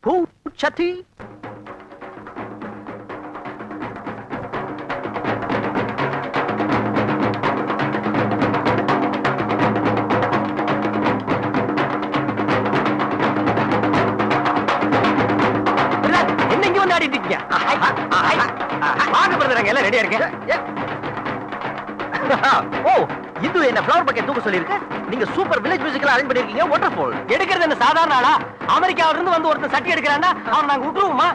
பூச்சட்டி. என்ன இங்க வந்து ஆடிட்டு இருக்கீங்க? வாங்க பிரதர், எல்லாம் ரெடியா இருக்கேன். ஓ, இந்து என்ன ஃப்ளவர் பக்கெட் தூக்க சொல்லிருக்க. நீங்க சூப்பர் வில்லேஜ் மியூசிக்கல் அரேஞ்ச் பண்ணிருக்கீங்க. வண்டர்ஃபுல். எடுக்கிறது என்ன சாதாரண ஆளா? அமெரிக்காவில இருந்து வந்து ஒருத்தர் சட்டி எடுக்கிறான்னா அவன் நாங்க விட்டுருவோமா?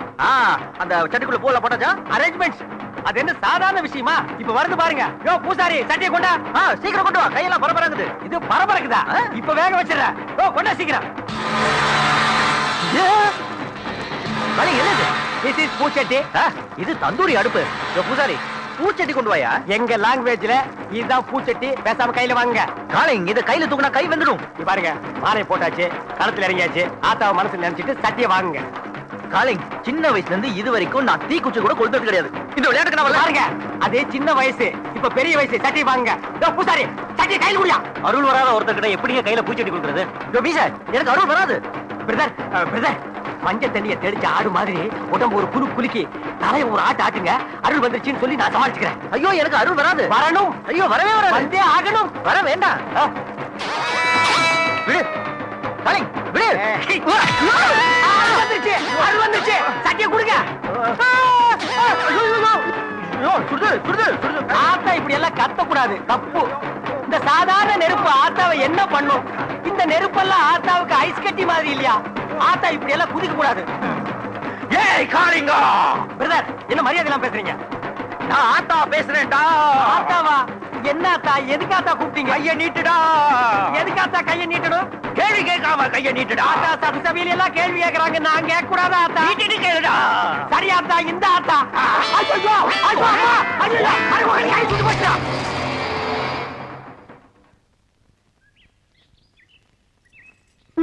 அந்த சட்டிக்குள்ள பூல போட்டாச்சா? அரேஞ்ச்மெண்ட்ஸ் அது என்ன சாதாரண விஷயமா? இப்ப வருது பாருங்க. யோ பூசாரி, சட்டியை கொண்டா. சீக்கிரம் கொண்டு வா, கையெல்லாம் பரபரங்குது. இது பரபரக்குதா? இப்ப வேக வச்சிடறேன். ஓ, கொண்டா சீக்கிரம். என்னது? திஸ் இஸ் பூச்சட்டி. இது தந்தூரி அடுப்பு. பூசாரி, பூச்சட்டி கொண்டு வாயா. எங்க லாங்குவேஜ்ல இதுதான் பூச்சட்டி. பேசாம கையில வாங்க. காலிங், இத கையில தூக்குனா கை வந்துடும். பாருங்க, மாலை போட்டாச்சு, களத்துல இறங்கியாச்சு. ஆத்தாவை மனசுல நினைச்சிட்டு சட்டியை வாங்குங்க. காலிங், சின்ன வயசுல இருந்து இது வரைக்கும் நான் தீக்குச்சி கூட கொளுத்தது கிடையாது. இந்த விளையாட்டுக்கு நான் பாருங்க, அதே சின்ன வயசு, இப்ப பெரிய வயசு. சட்டி வாங்குங்க. பூசாரி, சட்டியை கையில முடியா. அருள் வராத ஒருத்தர்கிட்ட எப்படிங்க கையில பூச்சட்டி கொடுக்குறது? எனக்கு அருள் வராது. பிரதர், பிரதர், மஞ்சள் தண்ணியை தெளிச்ச ஆடு மாதிரி உடம்பு ஒரு குலுக்கி தலைய ஒரு ஆட்டு ஆட்டுங்க. அருள் வந்துருச்சுன்னு சொல்லி நான் சமாளிச்சுக்கிறேன். ஐயோ, எனக்கு அருள் வராது. வரணும். ஐயோ, வரவே வராது. வந்தே ஆகணும். வர வேண்டாம். விடு காலிங், விடு. வந்துருச்சு, அருள் வந்துருச்சு. சட்டியை கொடுங்க. ஆத்தா இப்படி எல்லாம் கத்த கூடாது, தப்பு. இந்த சாதாரண நெருப்பு ஆத்தாவை என்ன பண்ணும்? இந்த நெருப்பெல்லாம் ஆத்தாவுக்கு ஐஸ் கட்டி மாதிரி இல்லையா? ஆத்தா இப்படி எல்லாம் குதிக்க கூடாது. ஏய் காலிங்கா, பிரதர், என்ன மரியாதை எல்லாம் பேசுறீங்க? நான் ஆத்தா பேசுறேன்டா. ஆத்தாவா? என்ன ஆத்தா? எதுக்கு ஆத்தா கூப்பிட்டீங்க? கைய நீட்டுடா. எதுக்கு ஆத்தா கைய நீட்டணும்? கேள்வி கேட்காம கைய நீட்டுடா. ஆத்தா சபை சபையில எல்லாம் கேள்வி கேட்கறாங்க, நான் கேட்க கூடாதா ஆத்தா? நீட்டிட்டு கேளுடா. சரி ஆத்தா, இந்த ஆத்தா. ஐயோ, ஐயோ, அம்மா, ஐயோ, அருள் கை சுட்டு போச்சுடா.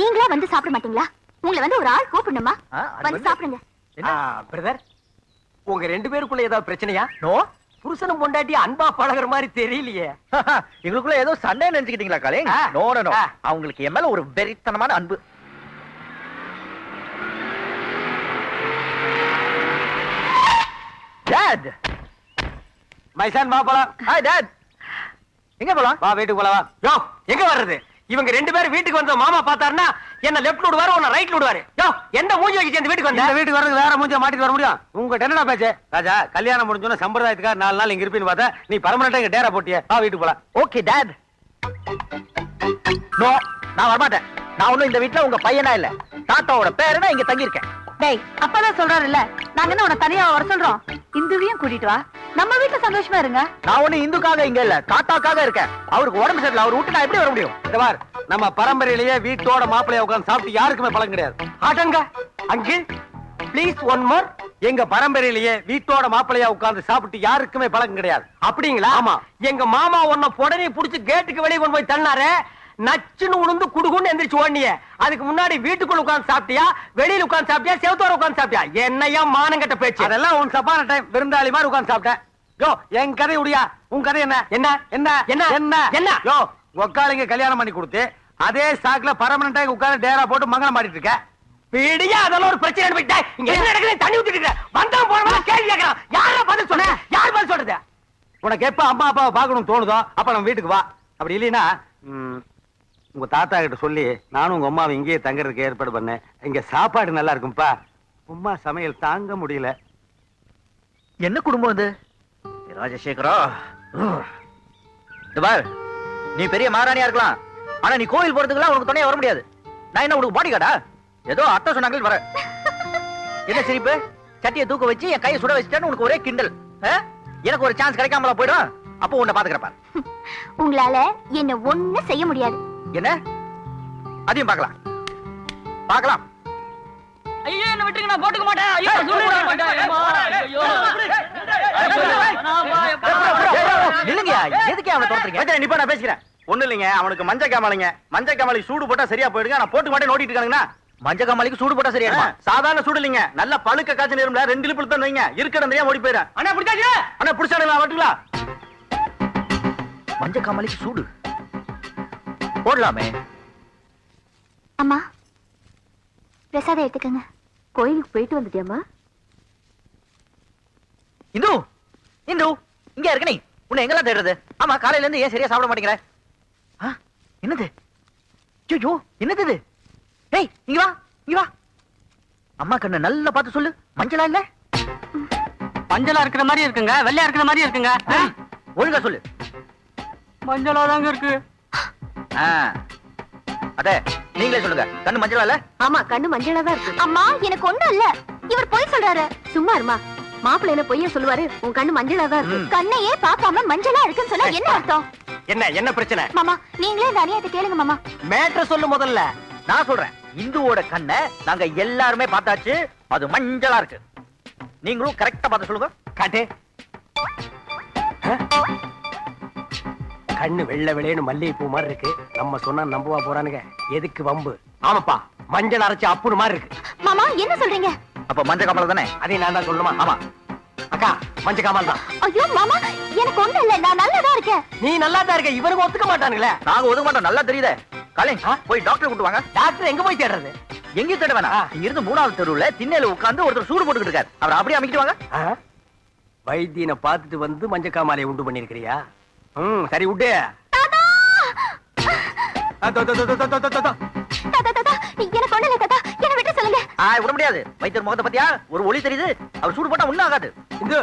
நீங்களா வந்து சாப்பிட மாட்டீங்களா? உங்களை வந்து ஒரு ஆள் கூப்பிடணுமா? வந்து சாப்பிடுங்க. பிரதர், உங்க ரெண்டு பேருக்குள்ள ஏதாவது பிரச்சனையா? நோ. புருஷனும் பொண்டாட்டி அன்பா பழகுற மாதிரி தெரியலையே. எங்களுக்குள்ள ஏதோ சண்டை நினைச்சுக்கிட்டீங்களா காலிங்? நோ நோ நோ, அவங்களுக்கு என் மேல ஒரு வெறித்தனமான அன்பு. டாட், மை சன், வா போலாம். Hi dad. எங்க போலாம்? வா, வீட்டுக்கு போலாம். வா. யோ, எங்க வர்றது? இவங்க ரெண்டு பேரும் வீட்டுக்கு வந்த மாமா பார்த்தாருன்னா என்ன லெஃப்ட்ல விடுவாரு, உன்னை ரைட்ல விடுவாரு. யோ, எந்த மூஞ்சி வச்சு இந்த வீட்டுக்கு வந்த? இந்த வீட்டுக்கு வரது வேற மூஞ்சி மாட்டிட்டு வர முடியும்? உங்க என்னடா பேச்சு? ராஜா, கல்யாணம் முடிஞ்சோன்னு சம்பிரதாயத்துக்காக 4 நாள் இங்க இருப்பீன்னு பார்த்தா நீ பர்மனண்டா இங்க டேரா போட்டியே. வா, வீட்டுக்கு போலாம். Okay dot. நோ, நான் வரமாட்டேன். நான் ஒண்ணும் இந்த வீட்டுல உங்க பையனா இல்ல, தாத்தாவோட பேரனா இங்க தங்கி இருக்கேன். டேய், அப்பதான் சொல்றாருல்ல, நாங்க என்ன உன்னை தனியா வர சொல்றோம்? இந்துவையும் கூட்டிட்டு வா, நம்ம வீட்டுல சந்தோஷமா இருங்க. நான் ஒண்ணு இந்துக்காக இங்க இல்ல, தாத்தாக்காக இருக்கேன். அவருக்கு உடம்பு சரியில்லை, அவர் விட்டு நான் எப்படி வர முடியும்? இந்த பார், நம்ம பரம்பரையிலேயே வீட்டோட மாப்பிள்ளைய உட்கார்ந்து சாப்பிட்டு யாருக்குமே பழக்கம் கிடையாது. ஆட்டங்க அங்கிள், ப்ளீஸ் ஒன் மோர். எங்க பரம்பரையிலேயே வீட்டோட மாப்பிள்ளையா உட்கார்ந்து சாப்பிட்டு யாருக்குமே பழக்கம் கிடையாது. அப்படிங்களா? ஆமா. எங்க மாமா உன்னை புடனே புடிச்சு கேட்டுக்கு வெளியே கொண்டு போய் தள்ளாரு. நச்சுன்னு உளுந்து குடுகுன்னு எந்திரிச்சு ஓடினியே. அதுக்கு முன்னாடி வீட்டுக்குள்ள உட்கார்ந்து சாப்பிட்டியா, வெளியில உட்கார்ந்து சாப்பிட்டியா, செவத்தோர உட்கார்ந்து சாப்பிட்டியா? என்னையா மானங்கட்ட பேச்சு? அதெல்லாம் உன் சப்பான டைம் விருந்தாளி மாதிரி உட்கார்ந்து சாப்பிட்டேன். யோ, என் கதை உடையா? உன் கதை என்ன? என்ன என்ன என்ன என்ன என்ன? யோ, உக்காலிங்க கல்யாணம் பண்ணி கொடுத்து அதே சாக்குல பர்மனண்டா உட்கார்ந்து டேரா போட்டு மங்களம் மாட்டிட்டு இருக்க. பிடியா, அதெல்லாம் ஒரு பிரச்சனை போயிட்டா. இங்க என்ன நடக்குது? தண்ணி ஊத்திட்டு இருக்க. வந்தவன் போறவன் கேள்வி கேட்கறான். யாரா பதில் சொன்ன? யார் பதில் சொல்றது? உனக்கு எப்ப அம்மா அப்பாவை பார்க்கணும் தோணுதோ அப்ப நம்ம வீட்டுக்கு வா. அப்படி இல்லைன்னா உங்க தாத்தா கிட்ட சொல்லி நானும் உங்க அம்மாவை இங்கேயே தங்கறதுக்கு ஏற்பாடு பண்ணேன். இங்க சாப்பாடு நல்லா இருக்கும்பா. உம்மா சமையல் தாங்க முடியல. என்ன குடும்பம் இது? ராஜசேகரா, நீ பெரிய மகாராணியா இருக்கலாம், ஆனா நீ கோயில் போறதுக்குலாம் உனக்கு துணையா வர முடியாது. நான் என்ன உனக்கு பாடி கார்டா? ஏதோ அத்தை சொன்னாங்க வர. என்ன சிரிப்பு? சட்டியை தூக்க வச்சு என் கையை சுட வச்சுட்டான்னு உனக்கு ஒரே கிண்டல். எனக்கு ஒரு சான்ஸ் கிடைக்காமல போயிடும். அப்போ உன்னை பாத்துக்கிறப்ப உங்களால என்ன ஒண்ணு செய்ய முடியாது. என்ன? அதையும் பார்க்கலாம் பார்க்கலாம். ஐயோ, என்ன விட்டுருங்க, நான் போட்டுக்க மாட்டேன். ஐயோ, சொல்லுங்க மாட்டேன். ஐயோ, நில்லுங்கயா, எதுக்கு அவனை தோத்துறீங்க? நிப்பா, நான் பேசிக்கிறேன். ஒண்ணு இல்லைங்க, அவனுக்கு மஞ்ச காமாலிங்க. மஞ்ச காமாலிக்கு சூடு போட்டா சரியா போயிடுங்க. நான் போட்டு மாட்டே நோட்டிட்டு இருக்கானுங்கண்ணா. மஞ்ச காமாலிக்கு சூடு போட்டா சரியா? சாதாரண சூடு இல்லைங்க, நல்ல பழுக்க காய்ச்சல் நேரம்ல 2 இழுப்பு தான் வைங்க, இருக்கடம் தெரியாம ஓடி போயிடுறேன். அண்ணா பிடிச்சாச்சு. அண்ணா பிடிச்சாடுங்களா? வட்டுங்களா? மஞ்ச காமாலிக்கு சூடு போடலாமே. அம்மா, பிரசாதம் எடுத்துக்கங்க. கோயிலுக்கு போயிட்டு வந்துட்டியாமா? இந்து இந்து இங்க இருக்க நீ. உன்னை எங்கெல்லாம் தேடுறது? ஆமா, காலையில இருந்து ஏன் சரியா சாப்பிட மாட்டேங்கிற? என்னது? ஐயோ, என்னது இது? ஏய், இங்க வா, இங்க வா. அம்மா கண்ணு நல்லா பார்த்து சொல்லு. மஞ்சளா இல்ல? மஞ்சளா இருக்கிற மாதிரி இருக்குங்க, வெள்ளையா இருக்கிற மாதிரி இருக்குங்க. ஒழுங்கா சொல்லு. மஞ்சளா தாங்க இருக்கு. அட, நீங்களே சொல்லுங்க. கண்ணு மஞ்சளா இல்ல? ஆமா, கண்ணு மஞ்சளா தான் இருக்கு. அம்மா, எனக்கு ஒண்ணும் இல்ல. இவர் பொய் சொல்றாரு. சும்மா இருமா. மாப்பிள்ளை என்ன பொய்ய சொல்லுவாரு? உன் கண்ணு மஞ்சளா தான் இருக்கு. கண்ணையே பார்க்காம மஞ்சளா இருக்குன்னு சொன்னா என்ன அர்த்தம்? என்ன பிரச்சனை? மாமா, நீங்களே இந்த அநியாயத்தை கேளுங்க மாமா. மேட்டர் சொல்லு முதல்ல. நான் சொல்றேன். இந்துவோட கண்ணை நாங்க எல்லாருமே பார்த்தாச்சு. அது மஞ்சளா இருக்கு. நீங்களும் கரெக்டா பார்த்து சொல்லுங்க. காட்டு. கண்ணு வெள்ளை வெள்ளைன்னு மல்லிகை பூ மாதிரி இருக்கு. நம்ம சொன்னா நம்புவா போறானுங்க. எதுக்கு வம்பு? ஆமாப்பா, மஞ்சள் அரைச்சு அப்புடு மாதிரி இருக்கு. மாமா, என்ன சொல்றீங்க? அப்ப மஞ்ச கமல தானே? அதையும் நான் தான் சொல்லணுமா? ஆமா. அக்கா, மஞ்ச காமல் தான். ஐயோ மாமா, எனக்கு ஒண்ணும் இல்ல. நான் நல்லா இருக்கேன். நீ நல்லா தான் இருக்க. இவனுக்கு ஒத்துக்க மாட்டானுங்களே. நாங்க ஒதுக்க மாட்டோம். நல்லா தெரியுதே. காலேஜ் போய் டாக்டர் கூட்டு வாங்க. டாக்டர் எங்க போய் தேடுறது? எங்கேயும் தேட வேணாம். இங்க இருந்து 3வது தெருவுல திண்ணையில உட்கார்ந்து ஒருத்தர் சூடு போட்டுக்கிட்டு இருக்காரு. அவர் அப்படியே அமைக்கிட்டு வாங்க. வைத்தியனை பார்த்துட்டு வந்து மஞ்ச காமாலையை உண்டு பண்ணிருக்கிறியா? சரி விட்டு. எனக்கு ஒண்ணு இல்ல தாத்தா. என்ன விட்டு சொல்லுங்க. விட முடியாது. வைத்தியர் முகத்தை பத்தியா? ஒரு ஒளி தெரியுது. அவர் சூடு போட்டா ஒண்ணும் ஆகாது. இந்த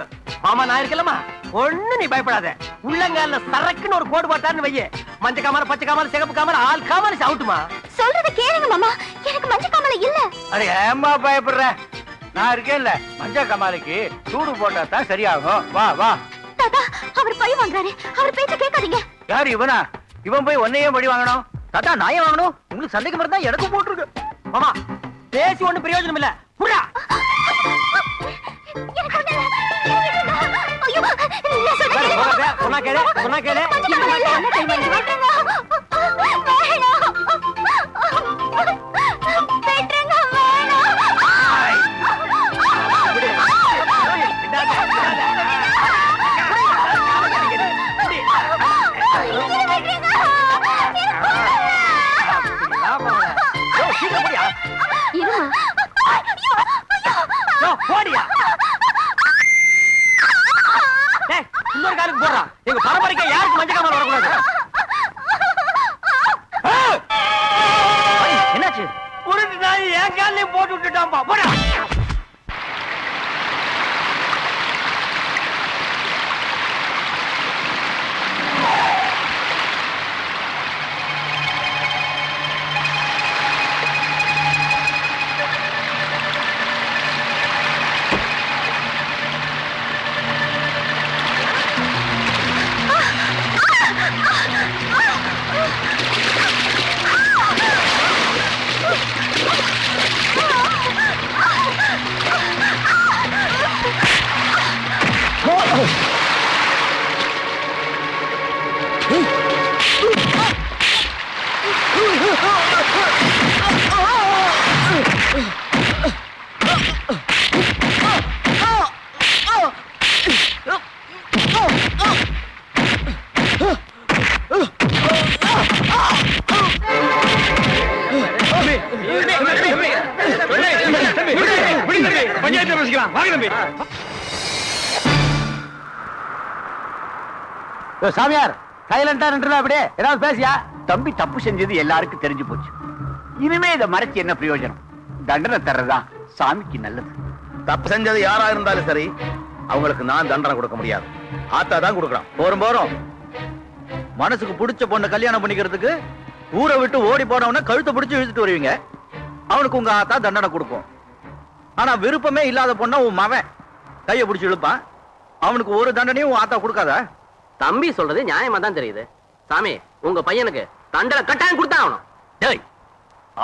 மாமா நான் இருக்கலமா, ஒண்ணு நீ பயப்படாத. உள்ளங்கால சரக்குன்னு ஒரு கோடு போட்டான்னு வையே, மஞ்ச காமால, பச்சை காமால, சிகப்பு காமால, ஆள் காமால சாவுட்டுமா. சொல்றத கேளுங்க மாமா. எனக்கு மஞ்ச காமால இல்ல. அட ஏம்மா பயப்படுற? நான் இருக்கேன்ல. மஞ்ச கமாலுக்கு சூடு போட்டா தான் சரியாகும். வா வா. தாத்தா, அவர் பழி வாங்குறாரு. அவர் பேச்ச கேட்காதீங்க. யாரு இவனா? இவன் போய் ஒன்னையே படி வாங்கணும். தாத்தா, நான் ஏன் வாங்கணும்? உங்களுக்கு சந்தேகம் இருந்தா எனக்கும் போட்டுருக்கு. மாமா, பேசி ஒண்ணு பிரயோஜனம் இல்ல. புடா. எனக்கு ஒண்ணு இல்ல. ஐயோ, நான் சொல்றேன். சொன்னா கேளு, சொன்னா கேளு. இன்னொரு காலுக்கு போடுறா. எங்க பரம்பரைக்கு யாருக்கு மஞ்ச காமால வரக்கூடாது. என்னாச்சு? உருட்டு நாய் என் காலையும் போட்டு விட்டுட்டான்பா. போடா. பஞ்சாயத்து பேசிக்கலாம். வாங்க தம்பி. சாமியார் சைலண்டா நின்று அப்படியே ஏதாவது பேசியா? தம்பி தப்பு செஞ்சது எல்லாருக்கும் தெரிஞ்சு போச்சு. இனிமே இதை மறைச்சு என்ன பிரயோஜனம்? தண்டனை தர்றதா சாமிக்கு நல்லது. தப்பு செஞ்சது யாரா இருந்தாலும் சரி, அவங்களுக்கு நான் தண்டனை கொடுக்க முடியாது. ஆத்தா தான் கொடுக்கறான். போறோம். மனசுக்கு பிடிச்ச பொண்ணை கல்யாணம் பண்ணிக்கிறதுக்கு ஊரை விட்டு ஓடி போனவன கழுத்தை பிடிச்சு இழுத்துட்டு வருவீங்க. அவனுக்கு உங்க ஆத்தா தண்டனை கொடுக்கும். ஆனா விருப்பமே இல்லாத பொண்ண உன் மவன் கைய பிடிச்சு இழுப்பான். அவனுக்கு ஒரு தண்டனையும் உன் ஆத்தா கொடுக்காதா? தம்பி சொல்றது நியாயமா தான் தெரியுது. சாமி, உங்க பையனுக்கு தண்டனை கட்டாயம் கொடுத்தா ஆகணும். டேய்,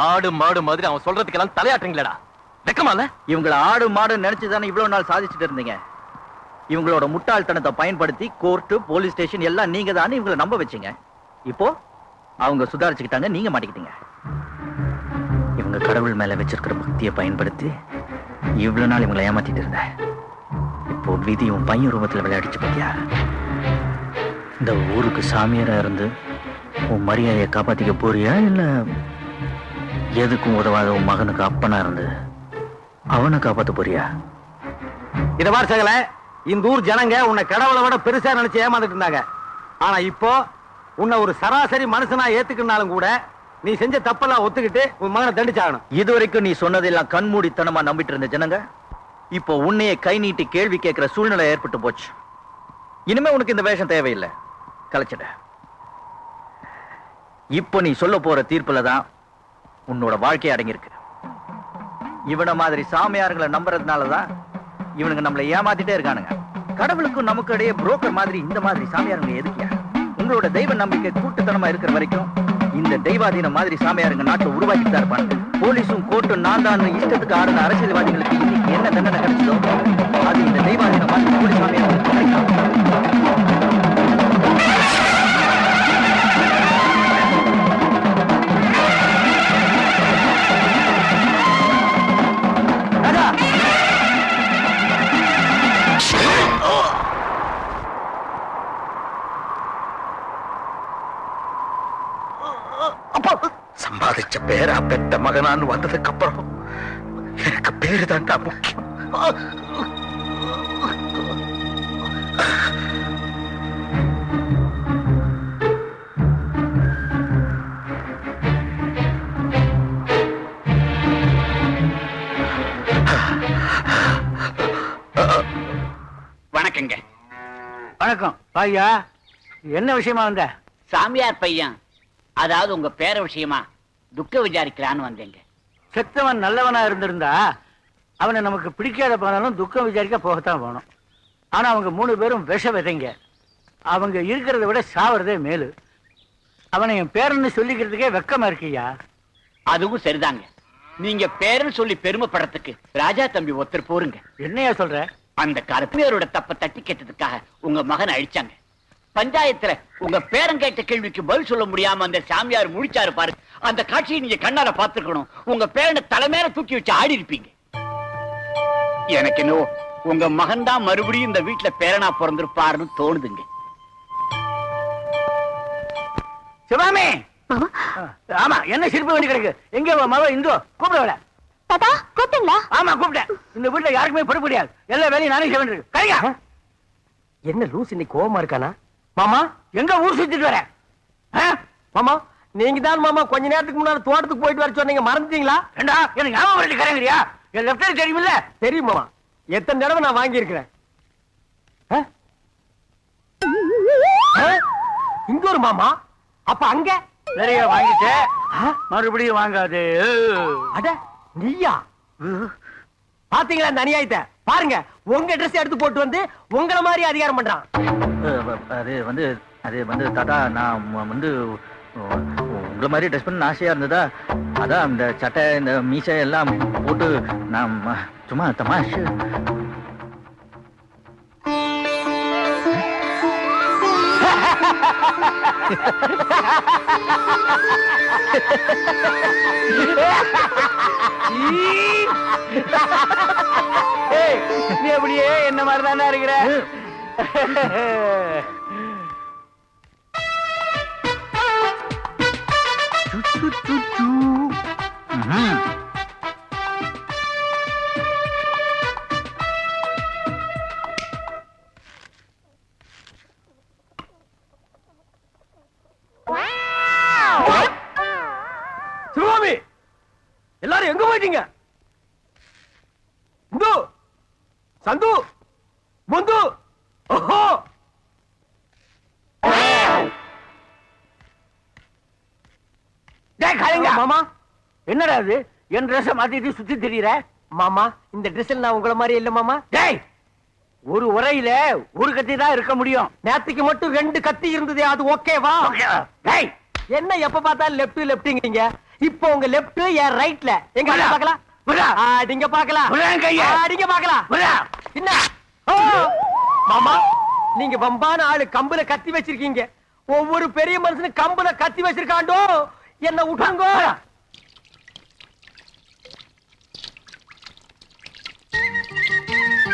ஆடு மாடு மாதிரி அவன் சொல்றதுக்கெல்லாம் தலையாட்டுறீங்களடா. வெக்கமால? இவங்களை ஆடு மாடு நினைச்சுதானே இவ்வளவு நாள் சாதிச்சுட்டு இருந்தீங்க. இவங்களோட முட்டாள்தனத்தை பயன்படுத்தி கோர்ட்டு, போலீஸ் ஸ்டேஷன் எல்லாம் நீங்க தானே இவங்களை நம்ப வச்சீங்க. இப்போ அவங்க சுதாரிச்சுக்கிட்டாங்க, நீங்க மாட்டிக்கிட்டீங்க. இவங்க கடவுள் மேல வச்சிருக்கிற பக்தியை பயன்படுத்தி இவ்வளவு நாள் இவங்களை ஏமாத்திட்டு இருந்த. இப்போ விதி உன் பையன் ரூபத்துல விளையாடிச்சு பாத்தியா? இந்த ஊருக்கு சாமியாரா இருந்து உன் மரியாதையை காப்பாத்திக்க போறியா, இல்ல எதுக்கும் உதவாத உன் மகனுக்கு அப்பனா இருந்து அவனை காப்பாத்த போறியா? இத மாதிரி சகல இந்த ஊர் ஜனங்க உன்னை கடவுளை விட பெருசா நினைச்சு ஏமாந்துட்டு இருந்தாங்க. ஆனா இப்போ உன்னை ஒரு சராசரி மனுஷனா ஏத்துக்கினாலும் கூட நீ செஞ்ச தப்பெல்லாம் ஒத்துக்கிட்டு உன் மகனை தண்டிச்சாகணும். இதுவரைக்கும் நீ சொன்னதெல்லாம் கண்மூடித்தனமா நம்பிட்டு இருந்த ஜனங்க இப்போ உன்னையே கை நீட்டி கேள்வி கேட்கிற சூழ்நிலை ஏற்பட்டு போச்சு. இனிமே உனக்கு இந்த வேஷம் தேவையில்லை, கலைச்சிட. இப்போ நீ சொல்ல போற தீர்ப்புல தான் உன்னோட வாழ்க்கை அடங்கியிருக்கு. இவன மாதிரி சாமியார்களை நம்புறதுனாலதான் இவனுங்க நம்மளை ஏமாத்திட்டே இருக்கானுங்க. கடவுளுக்கும் நமக்கு இடையே புரோக்கர் மாதிரி இந்த மாதிரி சாமியாருங்க எதுக்கியா? உங்களோட தெய்வ நம்பிக்கை கூட்டுத்தனமா இருக்கிற வரைக்கும் இந்த தெய்வாதீன மாதிரி சாமியாருங்க நாட்டை உருவாக்கிட்டு தான் இருப்பாங்க. போலீஸும் கோர்ட்டும் நான் தான் இஷ்டத்துக்கு ஆடுன அரசியல்வாதிகளுக்கு இன்னைக்கு என்ன தண்டனை கிடைச்சதோ அது இந்த தெய்வாதீன மாதிரி போலீஸ் சாமியாருக்கு கிடைக்கும். சம்பாதிச்ச பேரா பெத்த மகனான்னு வந்ததுக்கு அப்புறம் எனக்கு பேரு தாண்டா முக்கியம். வணக்கங்க. வணக்கம் ஐயா. என்ன விஷயமா வந்த? சாமியார் பையன், அதாவது உங்க பேர விஷயமா துக்க விசாரிக்கலான்னு வந்தேங்க. செத்தவன் நல்லவனா இருந்திருந்தா அவனை நமக்கு பிடிக்காத போனாலும் துக்கம் விசாரிக்க போகத்தான் போகணும். ஆனா அவங்க 3 பேரும் விஷ விதைங்க. அவங்க இருக்கிறத விட சாவறதே மேலு. அவனை என் பேரன்னு சொல்லிக்கிறதுக்கே வெக்கமா இருக்கியா? அதுவும் சரிதாங்க. நீங்க பேரன்னு சொல்லி பெருமைப்படுறதுக்கு ராஜா தம்பி ஒருத்தர் போருங்க. என்னையா சொல்ற? அந்த கருப்பையரோட தப்ப தட்டி கேட்டதுக்காக உங்க மகனை அழிச்சாங்க. பஞ்சாயத்துல உங்க பேரன் கேட்ட கேள்விக்கு பதில் சொல்ல முடியாம அந்த சாமியார் முழிச்சாரு பாரு. அந்த காட்சியை நீங்க கண்ணால பாத்துக்கணும். உங்க பேரனை தலைமையில தூக்கி வச்சு ஆடி இருப்பீங்க. எனக்கு என்னவோ உங்க மகன் தான் மறுபடியும் இந்த வீட்டுல பேரனா பிறந்திருப்பாருன்னு தோணுதுங்க. சிவாமி, ஆமா, என்ன சிரிப்பு வேண்டி கிடக்கு? எங்க மவ இந்தோ கூப்பிடல? தாத்தா கூப்பிட்டீங்களா? ஆமா கூப்பிட்டேன். இந்த வீட்டுல யாருக்குமே பொறுப்பு கிடையாது. எல்லா வேலையும் நானே செய்ய வேண்டியிருக்கு. கரையா என்ன லூஸ் இன்னைக்கு கோவமா இருக்கானா? மாமா எங்க ஊர் சுத்திட்டு வர? மாமா நீங்க தான் மாமா கொஞ்ச நேரத்துக்கு முன்னாடி தோட்டத்துக்கு போயிட்டு வர சொன்னீங்க, மறந்துட்டீங்களா? ஏண்டா எனக்கு ஞாபகம் வரல கரையா? என் லெஃப்ட் ஹேண்ட் தெரியுமில்ல? தெரியும் மாமா, எத்தனை தடவை நான் வாங்கி இருக்கிறேன். இங்க ஒரு மாமா, அப்ப அங்க நிறைய வாங்கிட்டு மறுபடியும் வாங்காது. அட நீயா? பாத்தீங்களா இந்த அநியாயத்தை? பாருங்க, உங்க ட்ரெஸ் எடுத்து போட்டு வந்து உங்களை மாதிரி அதிகாரம் பண்றான். அது வந்து தாத்தா, நான் வந்து உங்களை மாதிரி ட்ரெஸ் பண்ண ஆசையா இருந்ததா, அதான் இந்த சட்டை இந்த மீசை எல்லாம் போட்டு நான் சும்மா தமாஷ். நீ அப்படியே என்ன மாதிரி தானே இருக்கிற? சிவாமி, எல்லாரும் எங்க போயிட்டீங்க? இந்து, சந்து, முந்து, ஓஹோ, மாமா என்னடா இது? என் ட்ரெஸ் மாத்திட்டு சுத்தி தெரியற? மாமா இந்த ட்ரெஸ்ல நான் உங்கள மாதிரி இல்ல மாமா. டேய், ஒரு உரையில ஒரு கத்தி தான் இருக்க முடியும். நேத்துக்கு மட்டும் 2 கத்தி இருந்ததே, அது ஓகேவா? டேய், என்ன எப்ப பார்த்தாலும் லெஃப்ட் லெஃப்ட்ங்கீங்க. இப்போ உங்க லெஃப்ட் என் ரைட்ல எங்க பார்க்கலாம்? அடிங்க பார்க்கலாம். அடிங்க பார்க்கலாம். என்ன மாமா, நீங்க வம்பான ஆளு, கம்புல கத்தி வச்சிருக்கீங்க. ஒவ்வொரு பெரிய மனுஷனும் கம்புல கத்தி வச்சிருக்காண்டோ. என்ன விட்டுங்க.